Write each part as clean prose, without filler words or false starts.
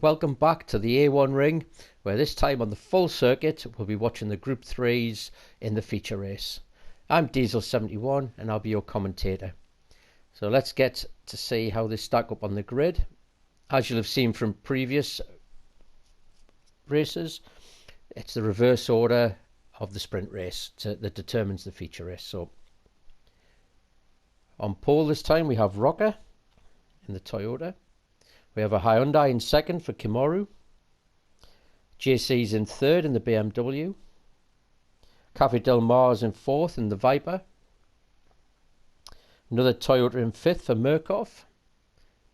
welcome back to the A1 ring, where this time on the full circuit we'll be watching the Group 3s in the feature race. I'm Diesel71 and I'll be your commentator. So let's get to see how they stack up on the grid. As you'll have seen from previous races, it's the reverse order of the sprint race that determines the feature race. So on pole this time we have Rocker in the Toyota. We have a Hyundai in second for Kimoru. JC's in third in the BMW. Cafe Del Mar's in fourth in the Viper. Another Toyota in fifth for Murkoff.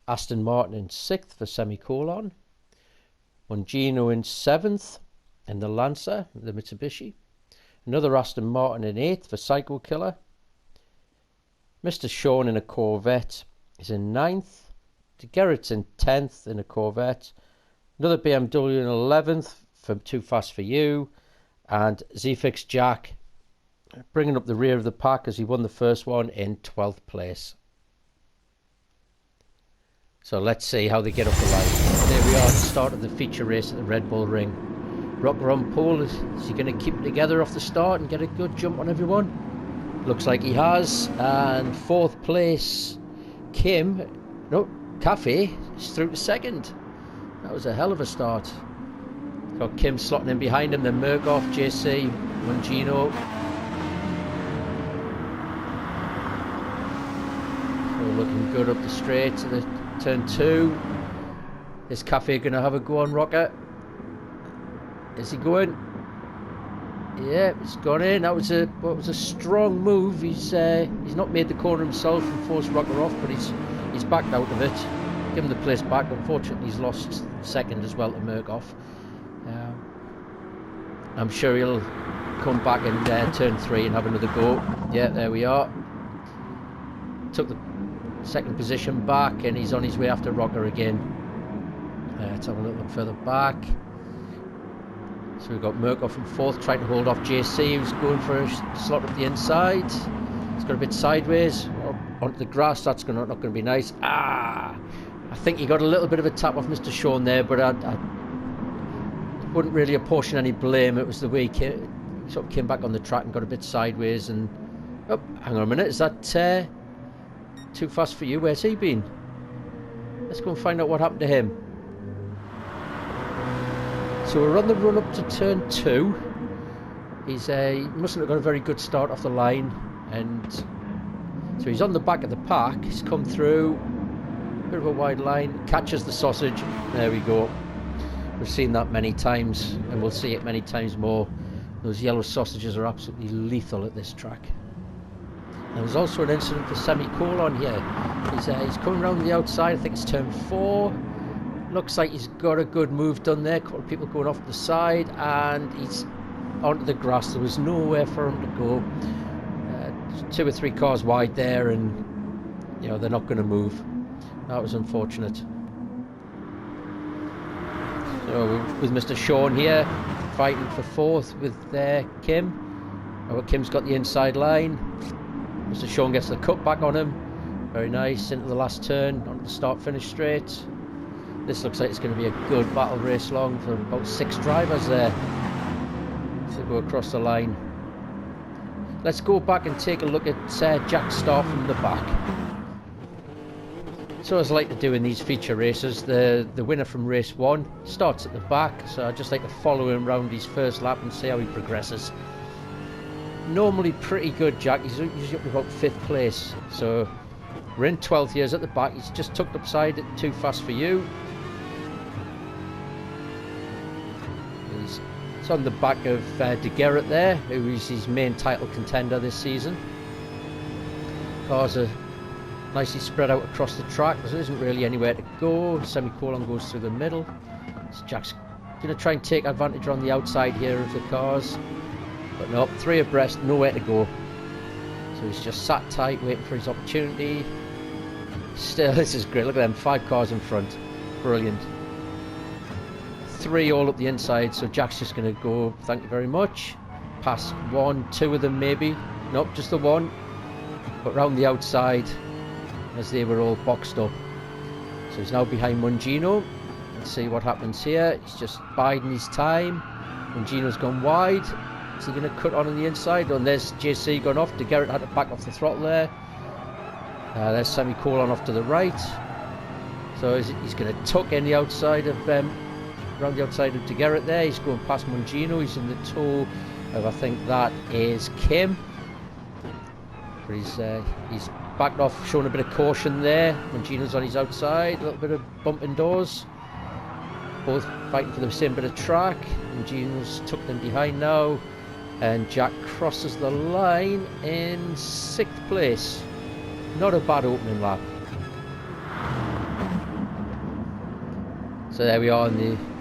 Aston Martin in sixth for Semicolon. Mungino in seventh in the Lancer, the Mitsubishi. Another Aston Martin in eighth for Psycho Killer. Mr. Sean in a Corvette is in ninth. Garrett's in 10th in a Corvette. Another BMW in 11th for Too Fast For You. And Zfix Jack bringing up the rear of the pack as he won the first one in 12th place. So let's see how they get up the line. There we are at the start of the feature race at the Red Bull Ring. Rocker on pole. Is he going to keep it together off the start and get a good jump on everyone? Looks like he has. And fourth place, Cafe is through to second. That was a hell of a start. Got Kim slotting in behind him, then Murkoff, JC, Mungino. So looking good up the straight to the turn two. Is Cafe going to have a go on Rocker? Is he going? Yeah, it's gone in. That was a strong move. He's not made the corner himself and forced Rocker off, but he's backed out of it. Give him the place back. Unfortunately, he's lost second as well to Murkoff. I'm sure he'll come back in turn three and have another go. Yeah, there we are. Took the second position back and he's on his way after Rocker again. Let's have a little look further back. So we've got Murkoff in fourth, trying to hold off JC, who's going for a slot up the inside. It's got a bit sideways onto the grass. That's not going to be nice. I think he got a little bit of a tap off Mr. Sean there, but I wouldn't really apportion any blame. It was the way he sort of came back on the track and got a bit sideways. And hang on a minute, is that Too Fast For You? Where's he been? Let's go and find out what happened to him. So we're on the run up to turn two. He mustn't have got a very good start off the line, and so he's on the back of the pack. He's come through, bit of a wide line, catches the sausage. There we go. We've seen that many times, and we'll see it many times more. Those yellow sausages are absolutely lethal at this track. There was also an incident for Semicolon here. He's coming around the outside. I think it's turn four. Looks like he's got a good move done there. A couple of people going off the side, and he's onto the grass. There was nowhere for him to go. 2 or 3 cars wide there, and they're not going to move. That was unfortunate. So with Mr. Sean here fighting for fourth with Kim. Kim's got the inside line. Mr. Sean gets the cut back on him. Very nice into the last turn onto the start-finish straight. This looks like it's going to be a good battle race long for about 6 drivers there to go across the line. Let's go back and take a look at Jack's start from the back. So as I like to do in these feature races, the winner from race 1 starts at the back, so I just like to follow him around his first lap and see how he progresses. Normally pretty good, Jack. He's usually up to about 5th place, so we're in 12th years at the back. He's just tucked upside at Too Fast For You. It's on the back of De Garrett there, who is his main title contender this season. Cars are nicely spread out across the track. There isn't really anywhere to go. Semicolon goes through the middle. So Jack's going to try and take advantage on the outside here of the cars. But no, 3 abreast, nowhere to go. So he's just sat tight, waiting for his opportunity. Still, this is great. Look at them, 5 cars in front. Brilliant. 3 all up the inside, so Jack's just going to go, thank you very much. Past 1, 2 of them maybe. Nope, just the 1. But round the outside, as they were all boxed up. So he's now behind Mungino. Let's see what happens here. He's just biding his time. When Gino's gone wide, is he going to cut on the inside? And there's JC gone off. DeGarrett had to back off the throttle there. There's Semicolon off to the right. So he's going to tuck in the outside of around the outside of DeGarrett there. He's going past Mungino. He's in the toe of, I think that is Kim. But he's backed off, showing a bit of caution there. Mungino's on his outside, a little bit of bumping doors. Both fighting for the same bit of track. Mungino's tucked in behind now. And Jack crosses the line in 6th place. Not a bad opening lap. So there we are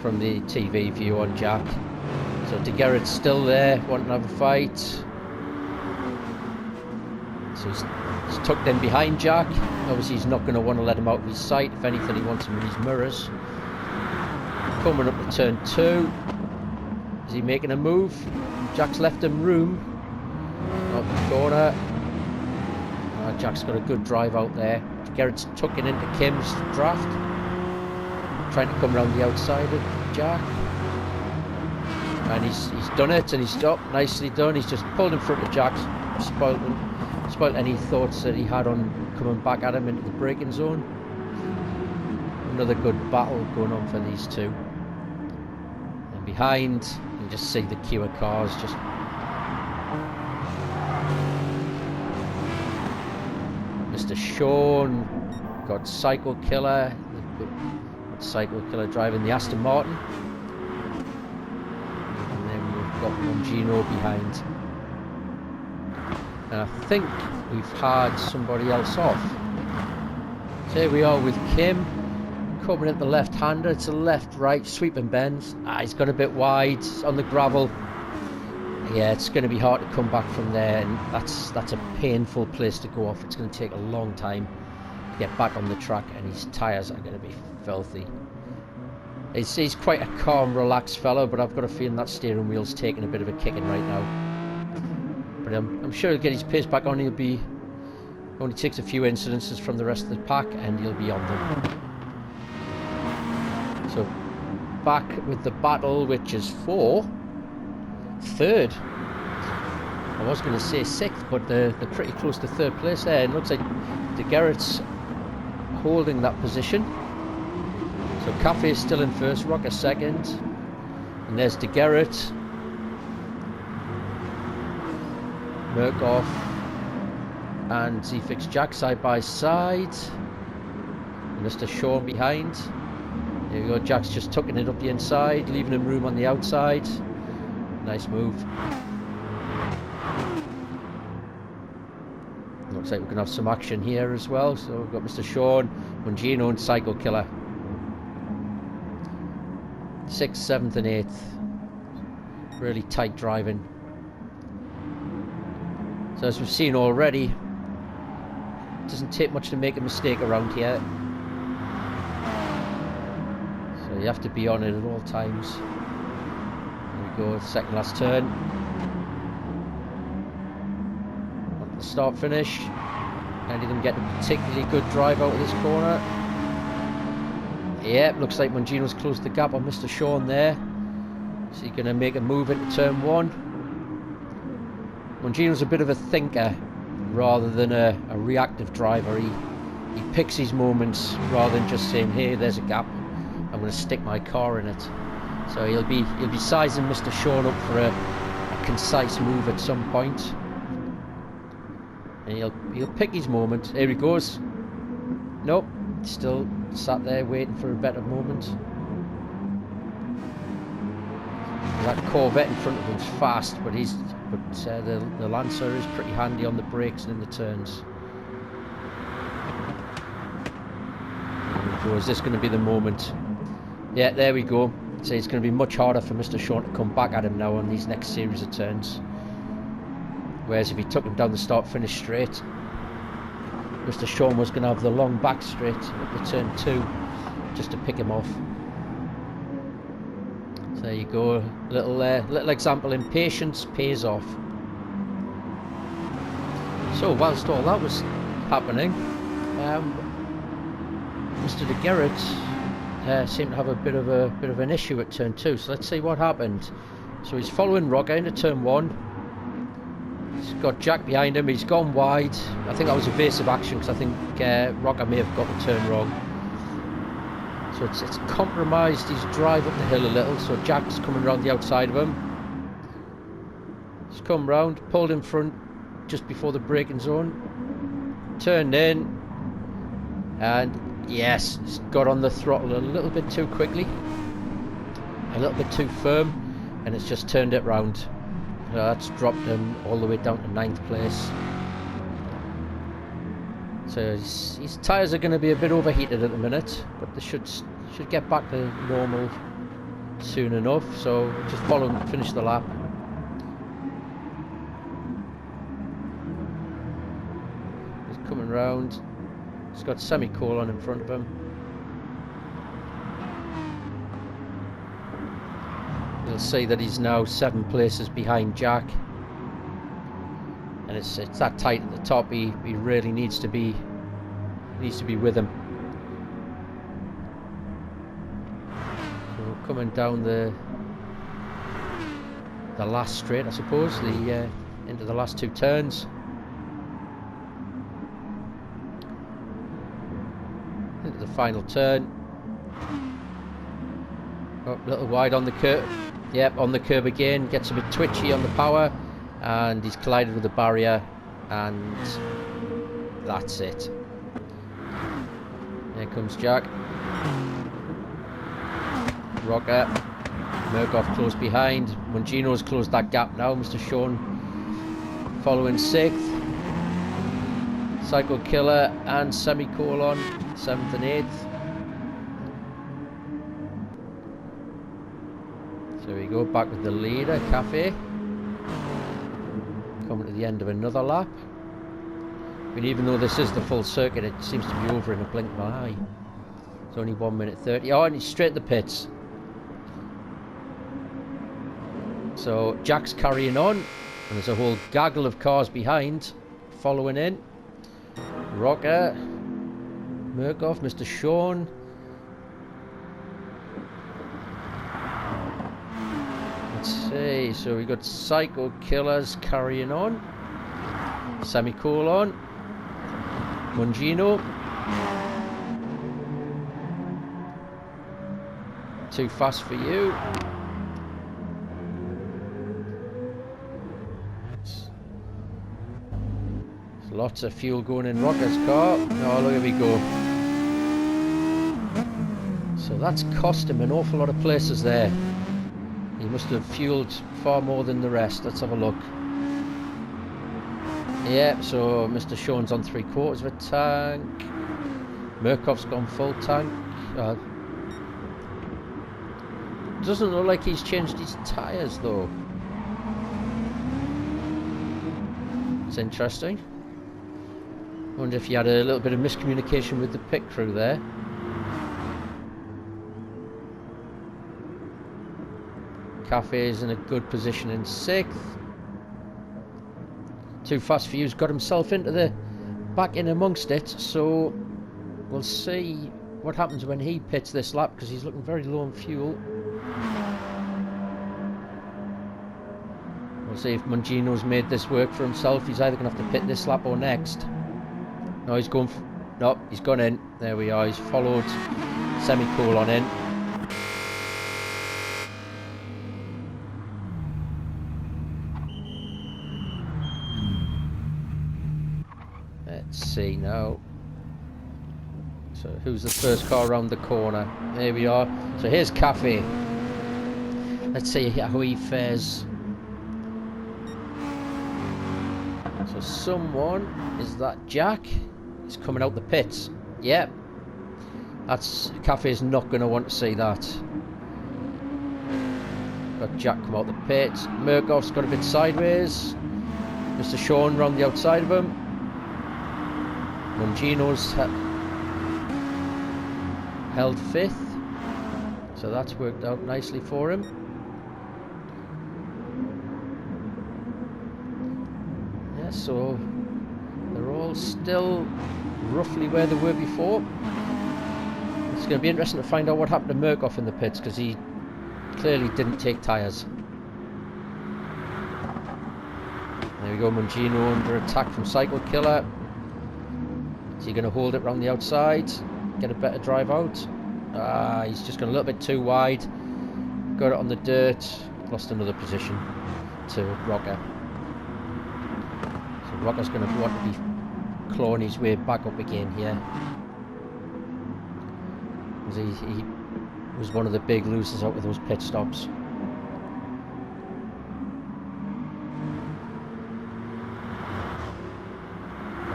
from the TV view on Jack. So DeGarrett's still there, wanting to have a fight. So he's tucked in behind Jack. Obviously he's not going to want to let him out of his sight. If anything, he wants him in his mirrors. Coming up to turn 2. Is he making a move? Jack's left him room. Out the corner. Jack's got a good drive out there. DeGarrett's tucking into Kim's draft. Trying to come around the outside of Jack. And he's done it, and he's stopped. Nicely done. He's just pulled in front of Jack. Spoiled any thoughts that he had on coming back at him into the braking zone. Another good battle going on for these two. And behind, you can just see the queue of cars just... Mr. Sean got Psycho Killer. Psycho Killer driving the Aston Martin. And then we've got Mungino behind. And I think we've had somebody else off. So here we are with Kim. Coming at the left-hander. It's a left-right sweeping bends. He's got a bit wide on the gravel. Yeah, it's going to be hard to come back from there, and that's a painful place to go off. It's going to take a long time to get back on the track, and his tyres are going to be filthy. He's quite a calm, relaxed fellow, but I've got a feeling that steering wheel's taking a bit of a kicking right now. But I'm sure he'll get his pace back on. Only takes a few incidences from the rest of the pack, and he'll be on them. So back with the battle, which is for 3rd. I was going to say 6th, but they're pretty close to 3rd place there. It looks like DeGarrett's holding that position. So Cafe is still in 1st, Rocker 2nd. And there's DeGarrett. Murkoff and Z-Fix Jack side by side. And Mr. Sean behind. There we go, Jack's just tucking it up the inside, leaving him room on the outside. Nice move. Looks like we're going to have some action here as well. So we've got Mr. Sean, Mungino and Psycho Killer. 6th, 7th and 8th. Really tight driving. So as we've seen already, it doesn't take much to make a mistake around here. So you have to be on it at all times. Go second last turn. On the start finish. Any of them get a particularly good drive out of this corner. Yep, looks like Mungino's closed the gap on Mr. Sean there. Is he going to make a move into turn 1? Mungino's a bit of a thinker rather than a reactive driver. He picks his moments rather than just saying, hey, there's a gap, I'm going to stick my car in it. So he'll be sizing Mr. Sean up for a concise move at some point. And he'll pick his moment. Here he goes. Nope, still sat there waiting for a better moment. That Corvette in front of him's fast, but the Lancer is pretty handy on the brakes and in the turns. So is this going to be the moment? Yeah, there we go. So it's going to be much harder for Mr. Sean to come back at him now on these next series of turns. Whereas if he took him down the start-finish straight, Mr. Sean was going to have the long back straight at the turn 2 just to pick him off. So there you go, little example. Impatience pays off. So whilst all that was happening, Mr. DeGarrett seemed to have a bit of an issue at turn 2. So let's see what happened. So he's following Rocker into turn 1. He's got Jack behind him. He's gone wide. I think that was evasive action because I think Rocker may have got the turn wrong. So it's compromised his drive up the hill a little. So Jack's coming around the outside of him. He's come round, pulled in front just before the braking zone, turned in, and yes, he's got on the throttle a little bit too quickly, a little bit too firm, and it's just turned it round. So that's dropped him all the way down to 9th place. So his tyres are going to be a bit overheated at the minute, but they should get back to normal soon enough. So just follow him, finish the lap. He's coming round. He's got semicolon in front of him. You'll see that he's now 7 places behind Jack. And it's that tight at the top. He really needs to be with him. So we're coming down the last straight, I suppose, into the last 2 turns. Into the final turn. Oh, a little wide on the curve. Yep, on the curve again. Gets a bit twitchy on the power. And he's collided with the barrier, and that's it. Here comes Jack. Rocker. Murkoff close behind. Mungino's closed that gap now. Mr. Sean following 6th. Psycho Killer and Semicolon 7th and 8th. So we go back with the leader, Cafe. Coming to the end of another lap. I mean, even though this is the full circuit, it seems to be over in a blink of an eye. It's only 1 minute 30. Oh, and he's straight to the pits. So Jack's carrying on, and there's a whole gaggle of cars behind, following in. Rocker, Murkoff, Mr. Sean. Let's see, so we got Psycho Killers carrying on. Semicolon. Mungino. Too fast for you. There's lots of fuel going in Rocker's car. Oh, look, here we go. So that's cost him an awful lot of places there. He must have fueled far more than the rest. Let's have a look. Yeah, so Mr. Sean's on 3/4 of a tank. Murkoff's gone full tank. Doesn't look like he's changed his tyres though. It's interesting. Wonder if he had a little bit of miscommunication with the pit crew there. Cafe is in a good position in 6th. Too Fast for You's got himself into the back in amongst it, so we'll see what happens when he pits this lap, because he's looking very low on fuel. We'll see if Mungino's made this work for himself. He's either going to have to pit this lap or next. No, he's going. No, he's gone in. There we are. He's followed Semicolon in. Let's see now. So who's the first car around the corner? There we are. So here's Cafe. Let's see how he fares. So someone, is that Jack? He's coming out the pits. Yep. That's, Cafe's not going to want to see that. Got Jack come out the pits. Murkoff's got a bit sideways. Mr. Sean round the outside of him. Mungino's held 5th. So that's worked out nicely for him. Yeah, so they're all still roughly where they were before. It's going to be interesting to find out what happened to Murkoff in the pits, because he clearly didn't take tyres. There we go, Mungino under attack from Cycle Killer. Is he going to hold it around the outside? Get a better drive out? He's just gone a little bit too wide. Got it on the dirt. Lost another position to Rocker. So Rocker's going to want to be clawing his way back up again here. He was one of the big losers out of those pit stops.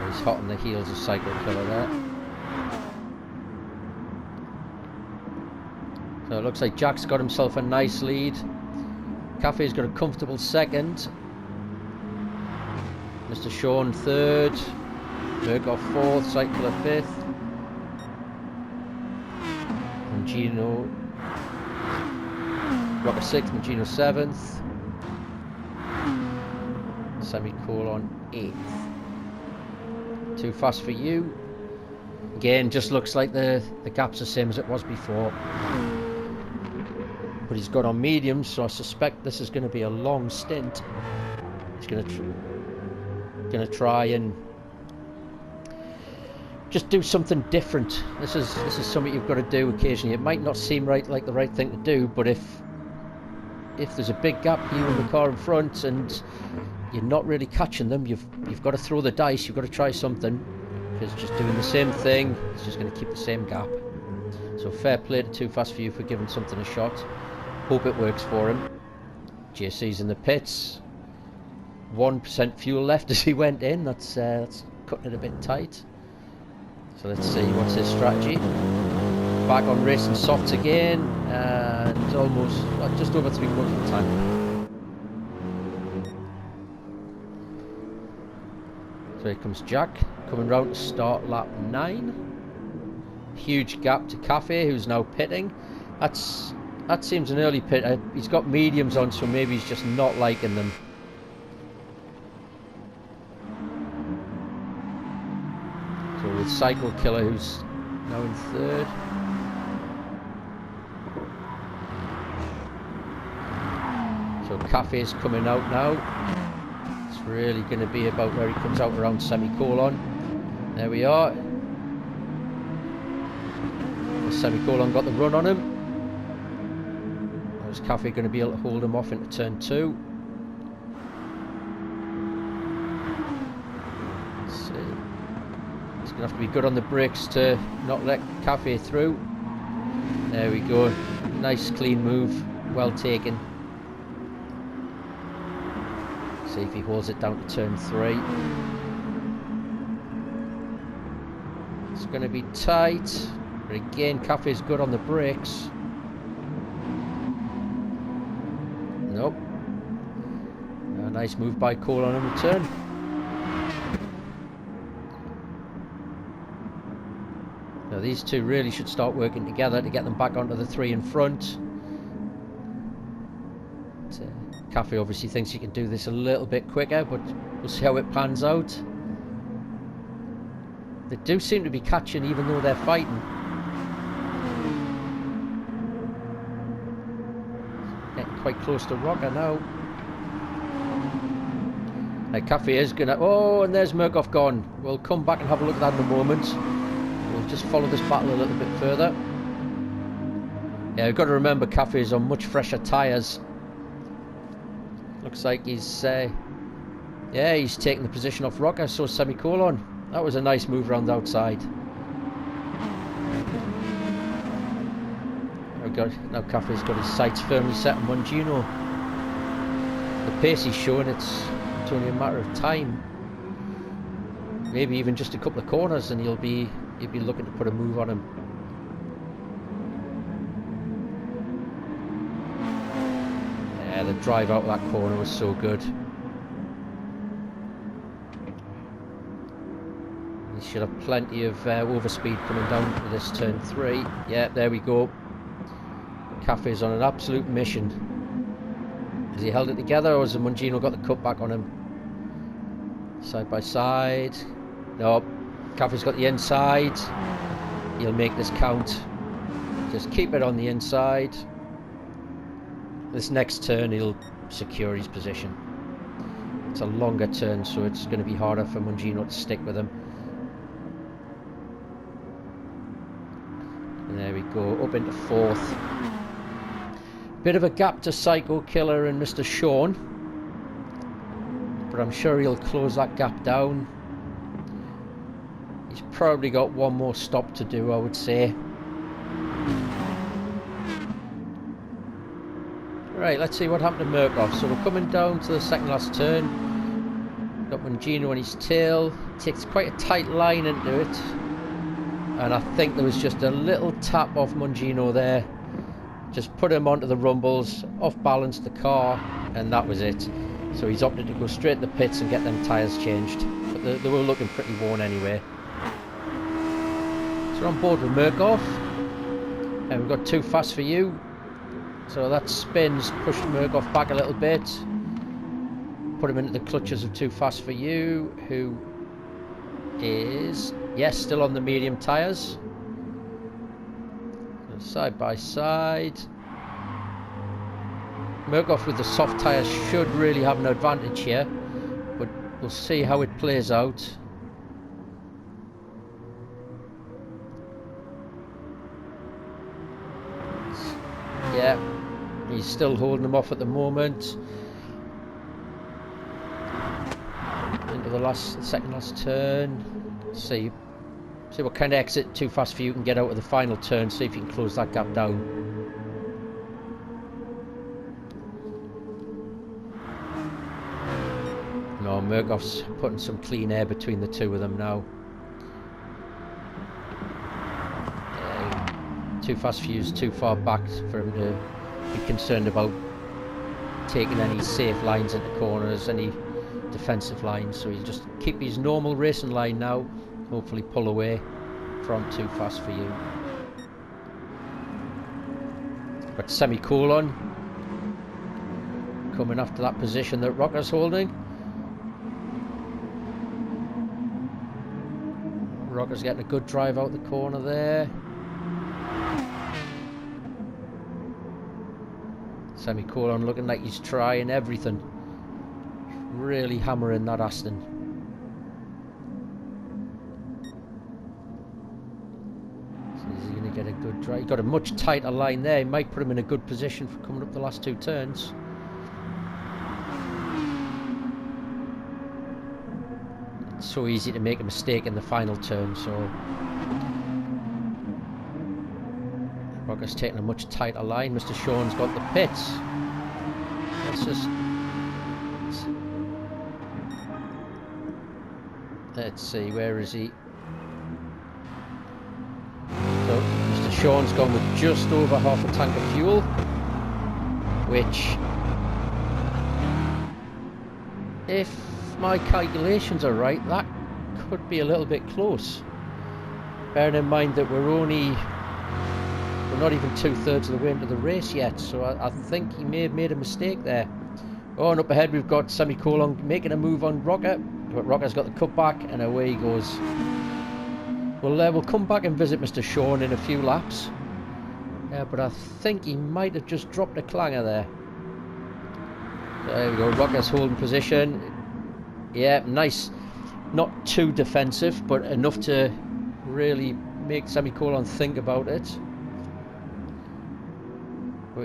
He's hot on the heels of Cycle Killer there. So it looks like Jack's got himself a nice lead. Cafe's got a comfortable second. Mr. Sean third. Murkoff fourth. Cycle Killer fifth. Mungino, Rocker 6th, Mungino 7th, Semicolon 8th. Too fast for you. Again, just looks like the gap's the same as it was before. But he's got on mediums, so I suspect this is going to be a long stint. He's going to try and just do something different. This is something you've got to do occasionally. It might not seem like the right thing to do, but if there's a big gap, you in the car in front, and you're not really catching them, you've got to throw the dice. You've got to try something, because just doing the same thing, it's just going to keep the same gap. So fair play to Too Fast For You for giving something a shot. Hope it works for him. JC's in the pits. 1% fuel left as he went in. That's cutting it a bit tight. So let's see what's his strategy. Back on racing softs again, and almost just over 3/4 of the time. So here comes Jack coming round to start lap 9. Huge gap to Cafe, who's now pitting. That seems an early pit. He's got mediums on, so maybe he's just not liking them. So with Cycle Killer, who's now in 3rd. So Cafe's coming out now. It's really going to be about where he comes out around Semicolon. There we are. The Semicolon got the run on him. Is Cafe going to be able to hold him off into turn 2? Let's see. He's going to have to be good on the brakes to not let Cafe through. There we go. Nice clean move. Well taken. See if he holds it down to turn 3. It's going to be tight. But again, Cafe's good on the brakes. Nope. A nice move by Cole on in return. Now these two really should start working together to get them back onto the 3 in front. Cafe obviously thinks he can do this a little bit quicker, but we'll see how it pans out. They do seem to be catching even though they're fighting. Getting quite close to Rocker now. Cafe is gonna... Oh, and there's Murkoff gone. We'll come back and have a look at that in a moment. We'll just follow this battle a little bit further. Yeah, we've got to remember Cafe is on much fresher tyres. Looks like he's... yeah, he's taking the position off Rocker, so Semicolon. That was a nice move around the outside. Now Cafe's got his sights firmly set on Mungino. The pace he's showing, it's only a matter of time. Maybe even just a couple of corners and he'll be looking to put a move on him. Yeah, the drive out of that corner was so good. He should have plenty of overspeed coming down to this turn 3. Yeah, there we go. Cafe's on an absolute mission. Has he held it together, or has Mungino got the cut back on him? Side by side. No, Cafe's got the inside. He'll make this count. Just keep it on the inside. This next turn he'll secure his position. It's a longer turn, so it's going to be harder for Mungino to stick with him. And there we go, up into fourth. Bit of a gap to Psycho Killer and Mr. Sean, but I'm sure he'll close that gap down. He's probably got one more stop to do, I would say. Right, let's see what happened to Murkoff. So we're coming down to the second last turn. Got Mungino on his tail. Takes quite a tight line into it. And I think there was just a little tap off Mungino there. Just put him onto the rumbles, off balance the car, and that was it. So he's opted to go straight to the pits and get them tyres changed. But they were looking pretty worn anyway. So we're on board with Murkoff. And we've got Too Fast For You. So that spins, pushed Murkoff back a little bit. Put him into the clutches of Too Fast For You, who is, yes, still on the medium tyres. Side by side. Murkoff with the soft tyres should really have an advantage here, but we'll see how it plays out. Yeah, he's still holding them off at the moment. Into the second last turn. Let's see what kind of exit Too Fast For You can get out of the final turn. See if you can close that gap down. No, Murkoff's putting some clean air between the two of them now. Too Fast For You's too far back for him to be concerned about taking any safe lines into corners, any defensive lines. So he'll just keep his normal racing line now. Hopefully pull away from Too Fast For You. Got Semicolon coming after that position that Rocker's holding. Rocker's getting a good drive out the corner there. Semicolon looking like he's trying everything. Really hammering that Aston. Get a good drive. He got a much tighter line there. He might put him in a good position for coming up the last two turns. It's so easy to make a mistake in the final turn, so Rocker's taking a much tighter line. Mr. Sean's got the pits. Let's see, where is he? So Mr. Sean's gone with just over half a tank of fuel, which, if my calculations are right, that could be a little bit close. Bearing in mind that we're not even 2/3 of the way into the race yet, so I think he may have made a mistake there. Oh, and up ahead we've got Semicolon making a move on Rocker, but Rocker's got the cutback and away he goes. We'll come back and visit Mr. Sean in a few laps. But I think he might have just dropped a clanger there. There we go, Rocker's holding position. Yeah, nice. Not too defensive, but enough to really make Semicolon think about it.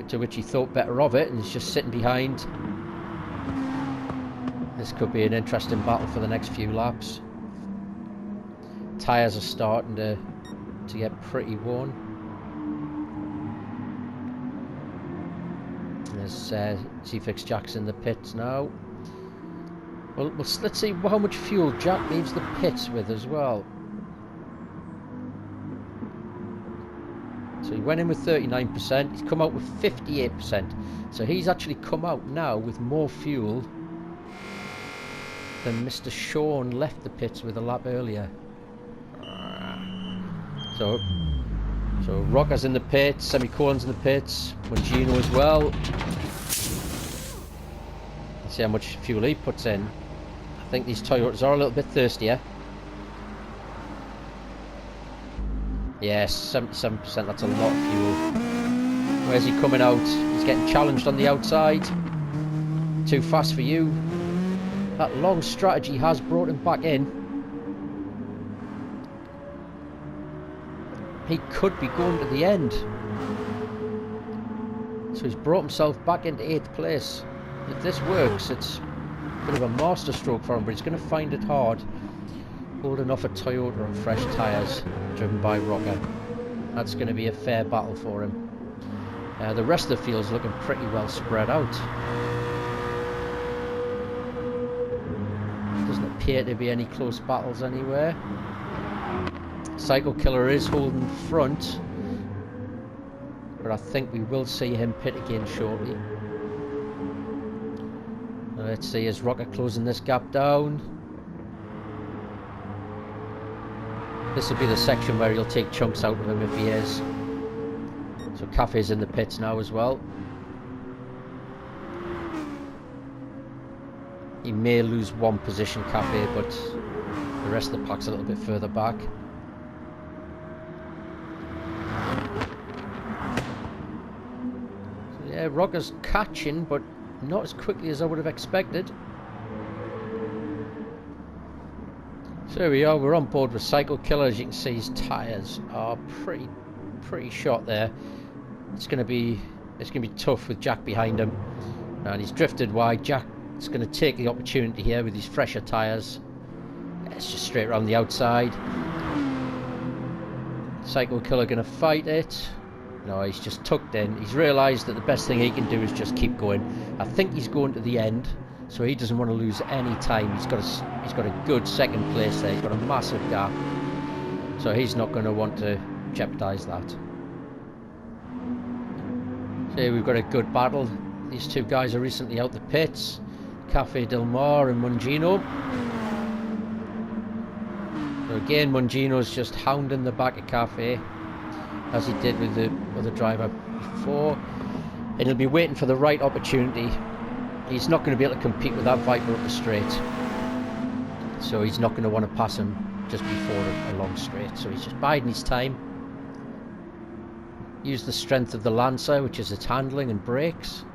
To which he thought better of it, and he's just sitting behind. This could be an interesting battle for the next few laps. Tyres are starting to get pretty worn. There's T-Fix Jack's in the pits now. Well, let's see how much fuel Jack leaves the pits with as well. So he went in with 39%, he's come out with 58%. So he's actually come out now with more fuel than Mr. Sean left the pits with a lap earlier. So Rocker's in the pits, Semicolon's in the pits, Mungino as well. Let's see how much fuel he puts in. I think these Toyotas are a little bit thirstier. Yes, 77%, that's a lot of fuel. Where's he coming out? He's getting challenged on the outside. Too fast for you. That long strategy has brought him back in. He could be going to the end. So he's brought himself back into 8th place. If this works, it's a bit of a masterstroke for him, but he's going to find it hard. Holding off a Toyota on fresh tyres, driven by Rocker. That's going to be a fair battle for him. The rest of the field's looking pretty well spread out. Doesn't appear to be any close battles anywhere. Psycho Killer is holding front, but I think we will see him pit again shortly. Let's see, is Rocker closing this gap down? This will be the section where he'll take chunks out of him if he is. So Cafe's in the pits now as well. He may lose one position, Cafe, but the rest of the pack's a little bit further back. So yeah, Rocker's catching, but not as quickly as I would have expected. So there we are, we're on board with Psycho Killer. As you can see, his tyres are pretty shot there. It's gonna be tough with Jack behind him. And he's drifted wide. Jack's gonna take the opportunity here with his fresher tyres. It's just straight around the outside. Psycho Killer gonna fight it. No, he's just tucked in. He's realised that the best thing he can do is just keep going. I think he's going to the end, so he doesn't want to lose any time. He's got a good second place there. He's got a massive gap, so he's not going to want to jeopardise that. So here we've got a good battle. These two guys are recently out the pits. Cafe Del Mar and Mungino. So again, Mungino's just hounding the back of Cafe, as he did with the other driver before, and he'll be waiting for the right opportunity. He's not going to be able to compete with that Viper up the straight, so he's not going to want to pass him just before a long straight, so he's just biding his time. Use the strength of the Lancer, which is its handling and brakes.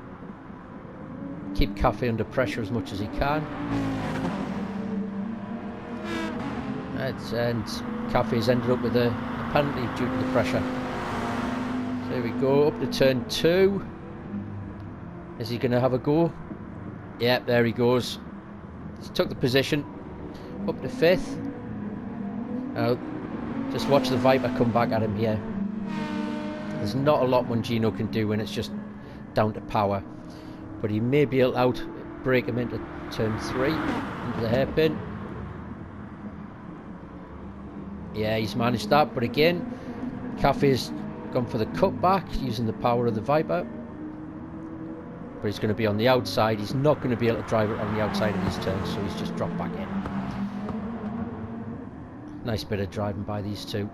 Keep Cafe under pressure as much as he can. And Cafe's ended up with a penalty due to the pressure. So there we go, up to turn 2. Is he going to have a go? Yep, there he goes. He's took the position. Up to 5th. Now, just watch the Viper come back at him here. There's not a lot Mungino can do when it's just down to power. But he may be able to out-brake him into turn 3, into the hairpin. Yeah, he's managed that, but again, Cafe's gone for the cutback using the power of the Viper. But he's going to be on the outside. He's not going to be able to drive it on the outside of these turns, so he's just dropped back in. Nice bit of driving by these two.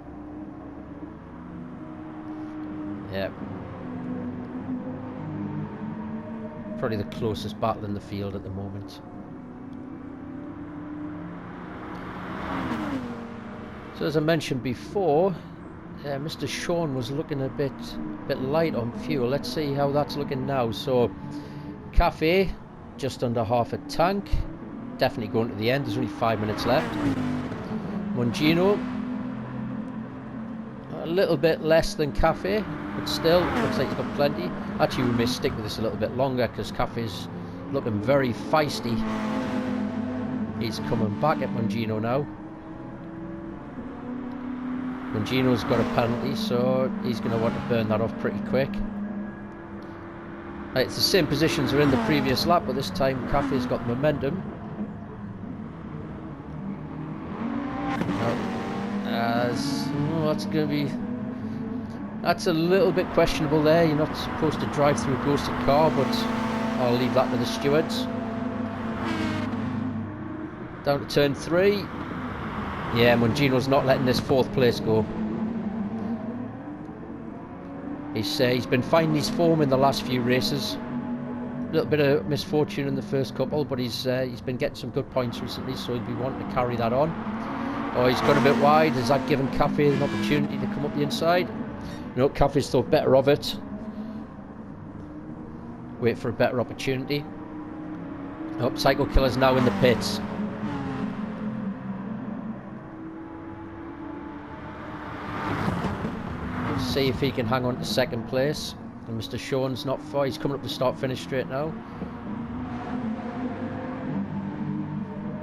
Yeah. Probably the closest battle in the field at the moment. So as I mentioned before, Mr. Sean was looking a bit light on fuel. Let's see how that's looking now. So Cafe just under half a tank, definitely going to the end. There's only 5 minutes left. Mungino a little bit less than Cafe, but still looks like he's got plenty. Actually, we may stick with this a little bit longer because Cafe's looking very feisty. He's coming back at Mungino now. Mungino's got a penalty, so he's going to want to burn that off pretty quick. Right, it's the same positions are in the previous lap, but this time Cafe's got momentum. That's going to be... That's a little bit questionable there. You're not supposed to drive through a ghosted car, but I'll leave that to the stewards. Down to turn 3. Yeah, Mungino's not letting this 4th place go. He's been finding his form in the last few races. A little bit of misfortune in the first couple, but he's been getting some good points recently, so he'll be wanting to carry that on. Oh, he's gone a bit wide. Is that giving Cafe an opportunity to come up the inside? No, Cafe's thought better of it. Wait for a better opportunity. Oh, Psycho Killer's now in the pits. Let's see if he can hang on to second place. And Mr. Sean's not far. He's coming up the start-finish straight now.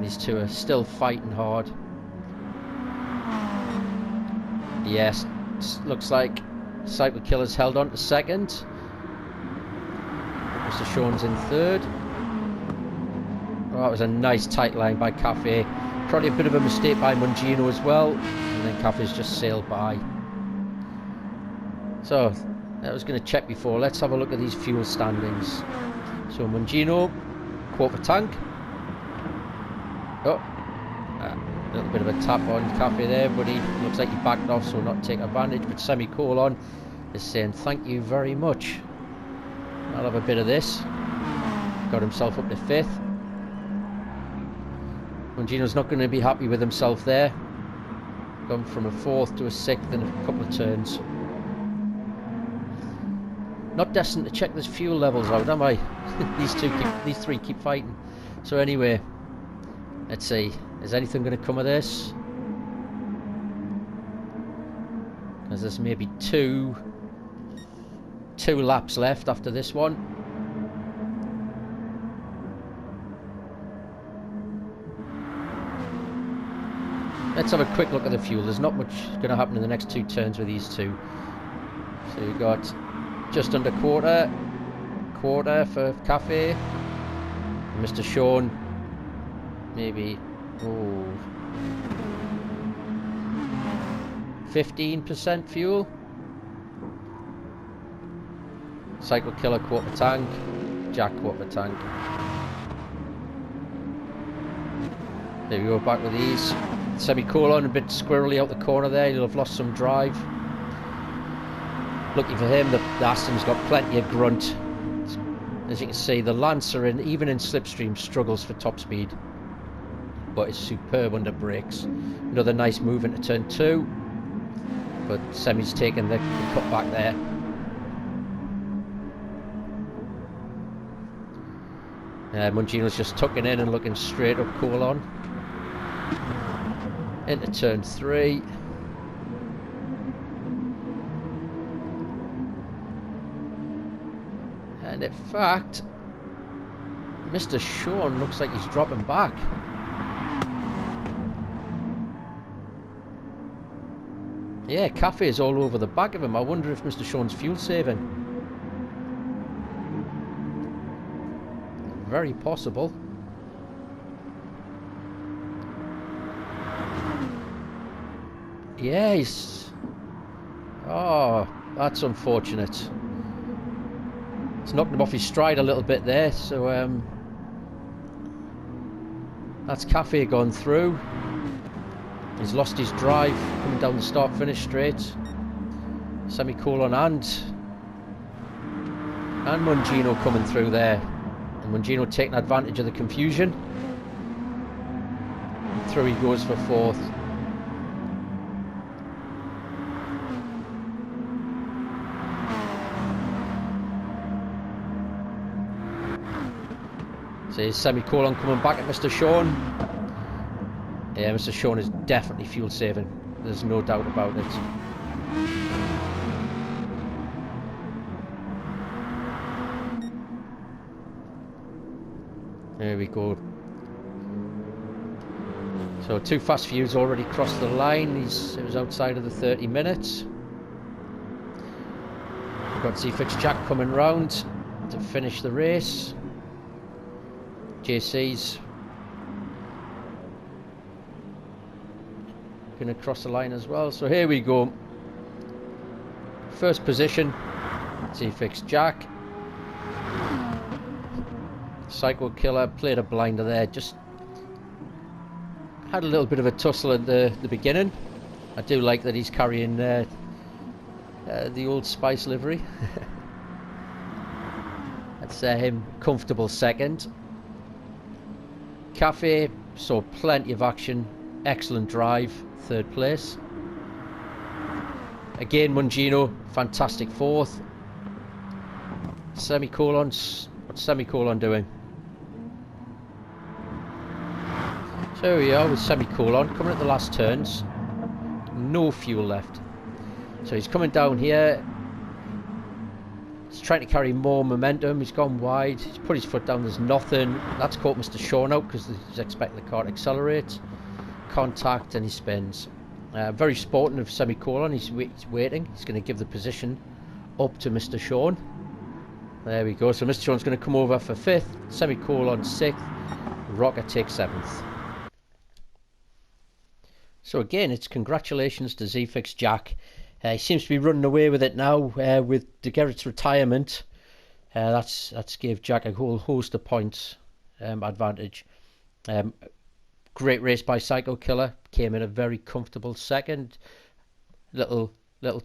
These two are still fighting hard. Yes, looks like Psycho Killer's held on to second. Mr. Sean's in third. Oh, that was a nice tight line by Cafe. Probably a bit of a mistake by Mungino as well. And then Cafe's just sailed by. So, I was going to check before. Let's have a look at these fuel standings. So, Mungino, quarter tank. Oh, a little bit of a tap on Cafe there, but he looks like he backed off, so not take advantage. But Semicolon is saying thank you very much. I'll have a bit of this. Got himself up to fifth. Mungino's not going to be happy with himself there. Gone from a fourth to a sixth in a couple of turns. Not destined to check this fuel levels out, am I? these three keep fighting. So anyway, let's see. Is anything going to come of this? Because there's maybe two laps left after this one. Let's have a quick look at the fuel. There's not much going to happen in the next two turns with these two. So you've got just under quarter for Cafe. And Mr. Sean, maybe 15% fuel. Psycho Killer quarter tank, Jack quarter tank. There we go, back with these. Semicolon a bit squirrely out the corner there, he'll have lost some drive. Lucky for him, the Aston's got plenty of grunt. As you can see, the Lancer, even in slipstream, struggles for top speed. But it's superb under brakes. Another nice move into turn 2. But Semi's taken the cut back there. Mungino's just tucking in and looking straight up Colon. Into turn 3. And in fact, Mr. Sean looks like he's dropping back. Yeah, Cafe is all over the back of him. I wonder if Mr. Sean's fuel saving. Very possible. Yeah, he's... Oh, that's unfortunate. It's knocked him off his stride a little bit there, so that's Cafe gone through. He's lost his drive coming down the start-finish straight. Semicolon and Mungino coming through there. And Mungino taking advantage of the confusion. And through he goes for fourth. So Semicolon coming back at Mr. Sean. Yeah, Mr. Sean is definitely fuel saving. There's no doubt about it. There we go. So Too Fast for You's already crossed the line. It was outside of the 30 minutes. We've got C-Fix Jack coming round to finish the race. JC's going to cross the line as well. So here we go. First position, C-Fix Jack. Psycho Killer played a blinder there. Just had a little bit of a tussle at the beginning. I do like that he's carrying the Old Spice livery. That's him comfortable second. Cafe saw plenty of action excellent drive, 3rd place. Again, Mungino, fantastic 4th. Semicolons, what's Semicolon doing? So here we are with Semicolon, coming at the last turns. No fuel left. So he's coming down here. He's trying to carry more momentum. He's gone wide. He's put his foot down. There's nothing. That's caught Mr. Sean out because he's expecting the car to accelerate. Contact, and he spins. Very sporting of Semicolon. He's waiting. He's going to give the position up to Mr. Sean. There we go. So Mr. Sean's going to come over for 5th. Semicolon 6th. Rocket takes 7th. So again, it's congratulations to ZFix Jack. He seems to be running away with it now with De Gerrit's retirement. That's gave Jack a whole host of points advantage. Great race by Psycho Killer. Came in a very comfortable 2nd. Little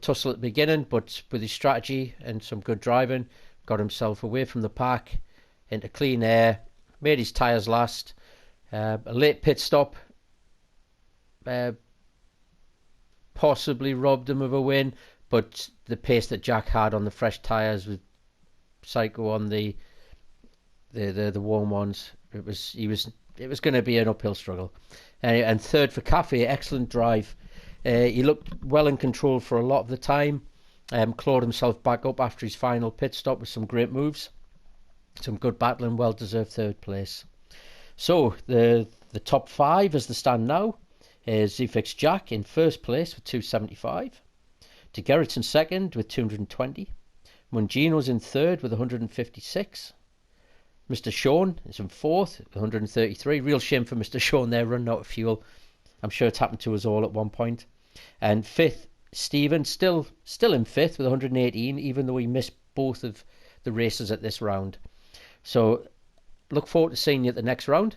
tussle at the beginning, but with his strategy and some good driving, got himself away from the pack into clean air. Made his tyres last. A late pit stop. Possibly robbed him of a win, but the pace that Jack had on the fresh tyres with Psycho on the warm ones, it was going to be an uphill struggle. And 3rd for Cafe, excellent drive. He looked well in control for a lot of the time. Clawed himself back up after his final pit stop with some great moves, some good battling, well deserved 3rd place. So the top 5 as they stand now. ZFix Jack in 1st place with 275. De Gerrit's in 2nd with 220. Mungino's in 3rd with 156. Mr. Sean is in 4th with 133. Real shame for Mr. Sean there, running out of fuel. I'm sure it's happened to us all at one point. And 5th, Stephen, still in 5th with 118, even though he missed both of the races at this round. So look forward to seeing you at the next round.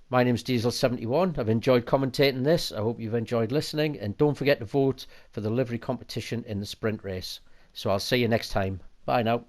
My name's Diesel71. I've enjoyed commentating this. I hope you've enjoyed listening. And don't forget to vote for the livery competition in the sprint race. So I'll see you next time. Bye now.